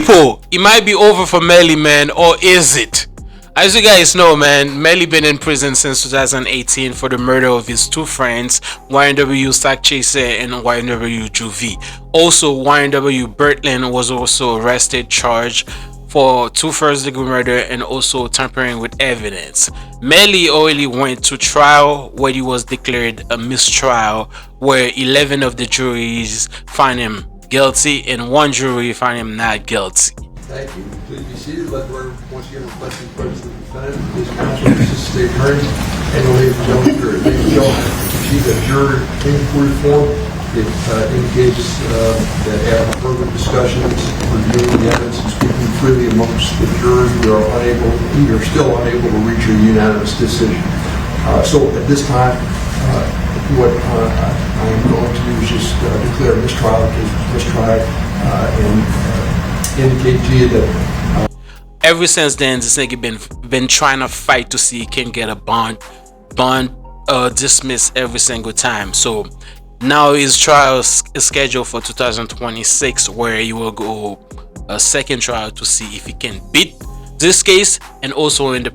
people, it might be over for Melly, man, or is it? As you guys know, man, Melly been in prison since 2018 for the murder of his two friends, YNW Sack Chaser and YNW Juvie. Also, YNW Bortlen was also arrested, charged for two first-degree murder and also tampering with evidence. Melly already went to trial where he was declared a mistrial, where 11 of the juries found him guilty and one jury found him not guilty. Thank you. Please be seated. Let the record once again reflect the presence of the defendant. This counsel is the state attorney and the ladies and gentlemen, jury. Ladies and gentlemen, you see that juror inquiry form. It indicates that after further discussions, reviewing the evidence, and speaking freely amongst the jury, we are still unable to reach a unanimous decision. So at this time, what I am going to do is just declare mistrial. The case was mistried and indicate to you that ever since then, this nigga been trying to fight to see he can get a bond dismissed every single time. So now his trial is scheduled for 2026, where he will go a second trial to see if he can beat this case, and also in the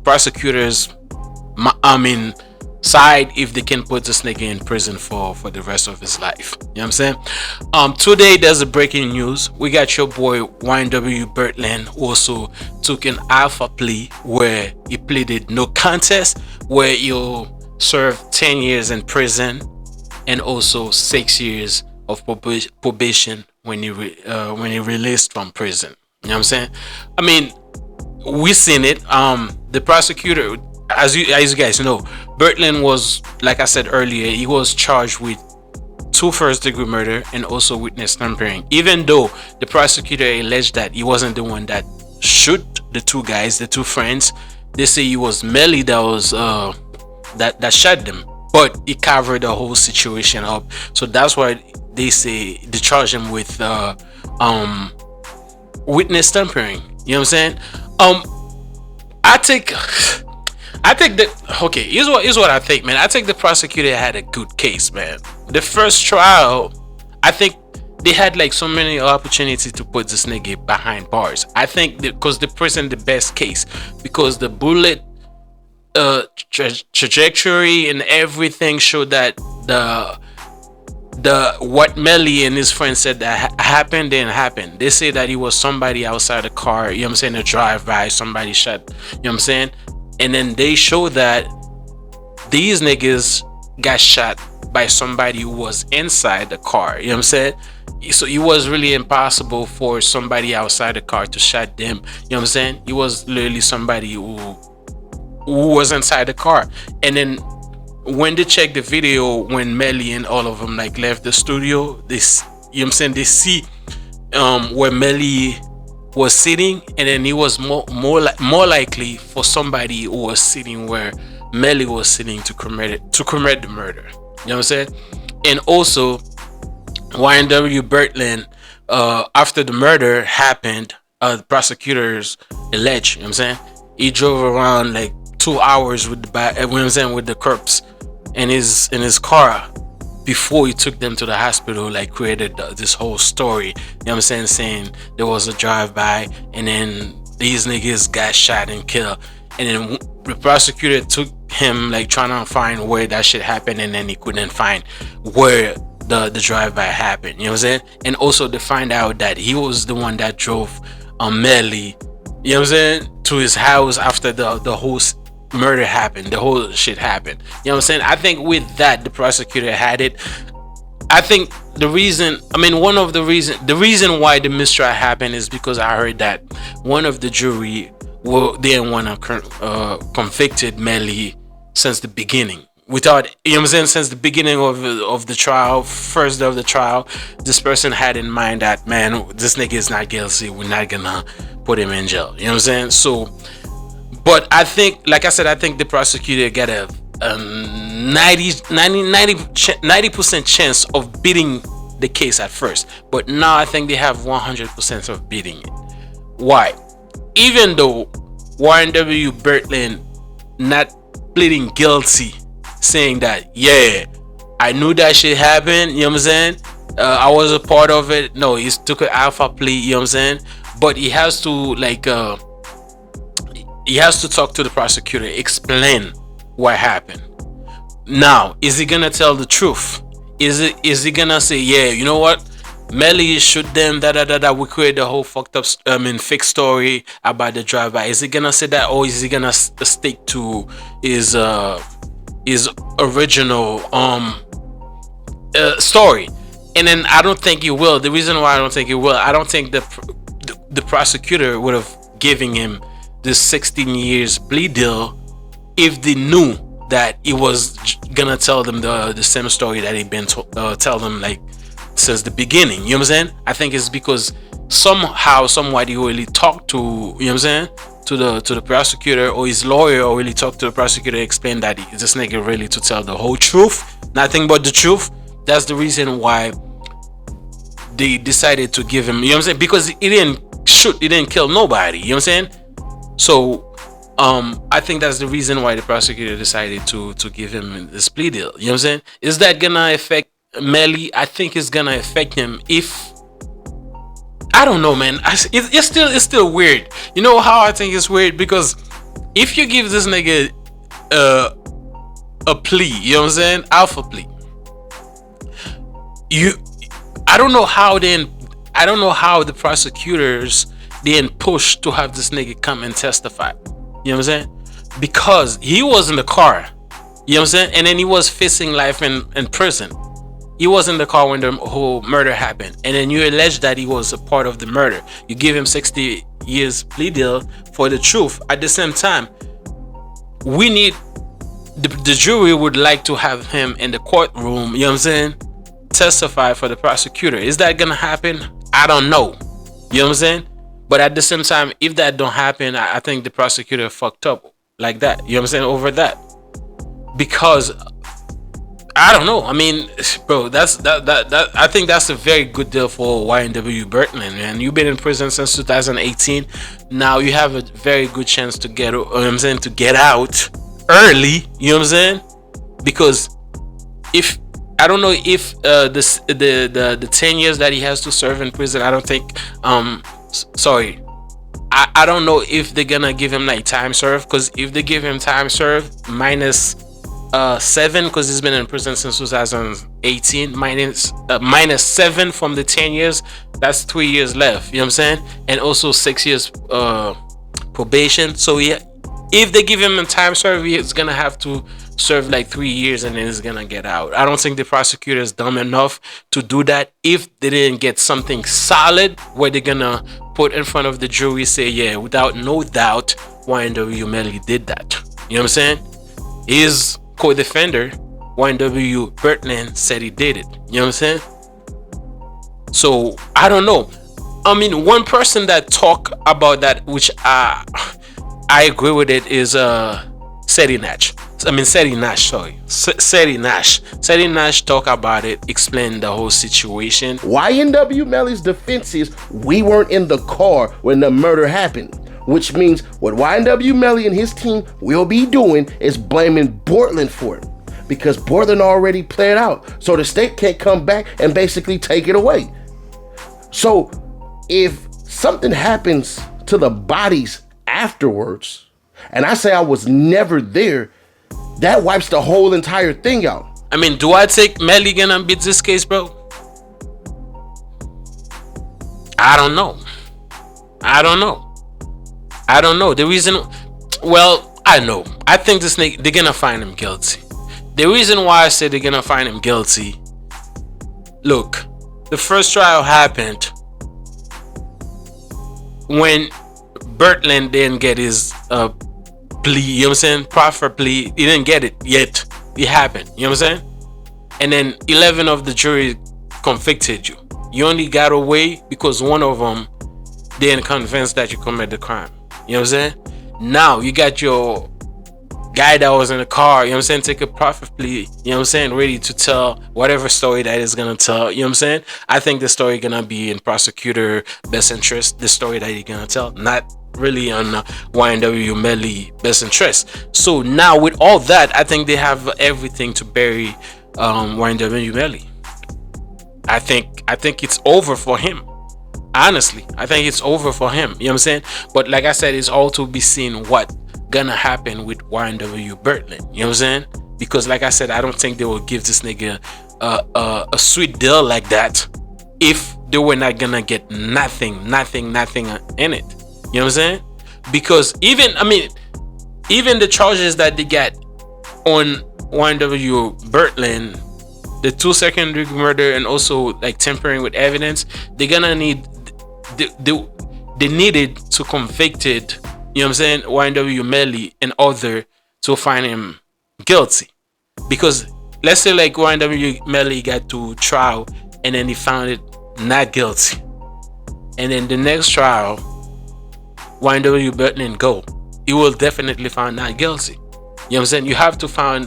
prosecutors side, if they can put this nigga in prison for the rest of his life. You know what I'm saying? Today there's a breaking news. We got your boy YNW Bortlen also took an alpha plea where he pleaded no contest, where he'll serve 10 years in prison and also 6 years of probation when he released from prison. You know what I'm saying? I mean, we seen it. The prosecutor, as you guys know, Bortlen was, like I said earlier, he was charged with two first-degree murder and also witness tampering. Even though the prosecutor alleged that he wasn't the one that shoot the two guys, the two friends, they say it was Melly that was that shot them, but he covered the whole situation up. So that's why they say they charge him with witness tampering. You know what I'm saying? I think that, okay, here's what I think, man. I think the prosecutor had a good case, man. The first trial, I think they had like so many opportunities to put this nigga behind bars. I think because they present the best case, because the bullet trajectory and everything showed that what Melly and his friend said that happened didn't happen. They say that he was somebody outside the car, you know what I'm saying, a drive-by, somebody shot, you know what I'm saying, and then they show that these niggas got shot by somebody who was inside the car, you know what I'm saying. So it was really impossible for somebody outside the car to shot them, you know what I'm saying. It was literally somebody who was inside the car. And then when they check the video, when Melly and all of them like left the studio, this, you know what I'm saying, they see where Melly was sitting, and then it was more likely for somebody who was sitting where Melly was sitting to commit the murder. You know what I'm saying? And also YNW Bortlen, after the murder happened, the prosecutors alleged, you know what I'm saying, he drove around like 2 hours with the you know what I'm saying, with the corpse in his car before he took them to the hospital, like created this whole story, you know what I'm saying there was a drive-by and then these niggas got shot and killed. And then the prosecutor took him like trying to find where that shit happened, and then he couldn't find where the drive-by happened, you know what I'm saying. And also they find out that he was the one that drove Melly, you know what I'm saying, to his house after the whole murder happened, the whole shit happened, you know what I'm saying. I think with that the prosecutor had it. I think the reason why the mistrial happened is because I heard that one of the jury didn't want to convicted Melly since the beginning, without, you know what I'm saying, since the beginning of the trial, first day of the trial, this person had in mind that, man, this nigga is not guilty, we're not gonna put him in jail, you know what I'm saying. So but I think, like I said, I think the prosecutor got a 90% chance of beating the case at first, but now I think they have 100% of beating it. Why? Even though YNW Bortlen not pleading guilty, saying that, yeah, I knew that shit happened, you know what I'm saying, I was a part of it. No, he took an alpha plea, you know what I'm saying? But he has to like he has to talk to the prosecutor, explain what happened. Now, is he gonna tell the truth? Is he gonna say, yeah, you know what? Melly shoot them, da da da da. We create the whole fucked up, fake story about the drive-by. Is he gonna say that, or is he gonna stick to his original story? And then I don't think he will. The reason why I don't think he will, I don't think the prosecutor would have given him this 16 years plea deal if they knew that he was gonna tell them the same story that he been tell them like since the beginning. You know what I'm saying? I think it's because somehow, somewhat, he really talked to, you know what I'm saying, to the prosecutor or his lawyer, or really talked to the prosecutor, explain that this nigga really to tell the whole truth, nothing but the truth. That's the reason why they decided to give him, you know what I'm saying, because he didn't shoot, he didn't kill nobody, you know what I'm saying? So I think that's the reason why the prosecutor decided to give him this plea deal. You know what I'm saying? Is that gonna affect Melly? I think it's gonna affect him. If I don't know, man. It's still weird. You know how I think it's weird? Because if you give this nigga a plea, you know what I'm saying, alpha plea, you I don't know how then I don't know how the prosecutors didn't push to have this nigga come and testify. You know what I'm saying? Because he was in the car. You know what I'm saying? And then he was facing life in prison. He was in the car when the whole murder happened. And then you allege that he was a part of the murder. You give him 60 years plea deal for the truth. At the same time, we need the jury would like to have him in the courtroom, you know what I'm saying, testify for the prosecutor. Is that gonna happen? I don't know. You know what I'm saying? But at the same time, if that don't happen, I think the prosecutor fucked up like that. You know what I'm saying? Over that. Because I don't know. I mean, bro, that I think that's a very good deal for YNW Bortlen, man. You've been in prison since 2018. Now you have a very good chance to get, you know what I'm saying, to get out early. You know what I'm saying? Because if I don't know if the 10 years that he has to serve in prison, I don't think sorry, I don't know if they're gonna give him like time served, because if they give him time served minus 7, because he's been in prison since 2018, minus 7 from the 10 years, that's 3 years left, you know what I'm saying, and also 6 years probation. So yeah, if they give him a time served, he's gonna have to serve like 3 years and then he's gonna get out. I don't think the prosecutor is dumb enough to do that if they didn't get something solid where they're gonna put in front of the jury, say, yeah, without no doubt, YNW Melly did that. You know what I'm saying? His co-defender, YNW Bortlen, said he did it. You know what I'm saying? So I don't know. I mean, one person that talk about that, which I agree with it, is Seti Nash. Seti Nash talk about it, explain the whole situation. YNW Melly's defense is, we weren't in the car when the murder happened, which means what YNW Melly and his team will be doing is blaming Bortlen for it, because Bortlen already played out, so the state can't come back and basically take it away. So if something happens to the bodies afterwards, and I say I was never there, that wipes the whole entire thing out. I mean, do I take Melly gonna beat this case, bro? I don't know. The reason, well, I know. I think this nigga, they're gonna find him guilty. The reason why I said they're gonna find him guilty, look, the first trial happened when Bortlen didn't get his plea, you know what I'm saying, proffer plea. He didn't get it yet. It happened, you know what I'm saying? And then 11 of the jury convicted you. You only got away because one of them didn't convince that you committed the crime. You know what I'm saying? Now you got your guy that was in the car, you know what I'm saying, take a proffer plea, you know what I'm saying, ready to tell whatever story that is gonna tell, you know what I'm saying? I think the story gonna be in prosecutor best interest, the story that he's gonna tell, not really on YNW Melly best interest. So now with all that, I think they have everything to bury YNW Melly. I think it's over for him. Honestly, I think it's over for him. You know what I'm saying? But like I said, it's all to be seen what gonna happen with YNW Bortlen. You know what I'm saying? Because like I said, I don't think they will give this nigga a sweet deal like that if they were not gonna get nothing in it. You know what I'm saying? Because even the charges that they got on YNW Bortlen, the 2 second degree murder and also like tampering with evidence, they're gonna need they needed to convicted, you know what I'm saying, YNW Melly and other to find him guilty. Because let's say like YNW Melly got to trial and then he found it not guilty, and then the next trial YNW Bortlen go, he will definitely find not guilty. You know what I'm saying? You have to find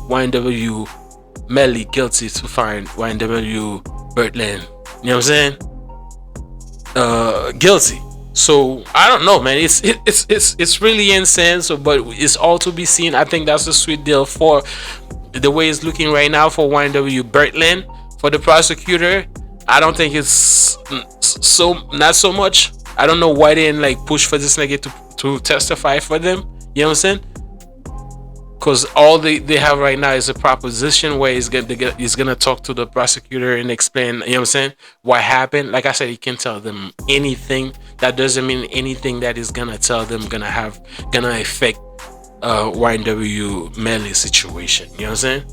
YNW Melly guilty to find YNW Bortlen, you know what I'm saying, guilty. So I don't know, man. It's really insane. So, but it's all to be seen. I think that's a sweet deal for the way it's looking right now for YNW Bortlen. For the prosecutor, I don't think it's not so much. I don't know why they didn't like push for this nigga to testify for them. You know what I'm saying? Because all they have right now is a proposition where he's gonna talk to the prosecutor and explain, you know what I'm saying, what happened. Like I said, he can tell them anything. That doesn't mean anything that is gonna tell them gonna affect YNW Melly situation. You know what I'm saying?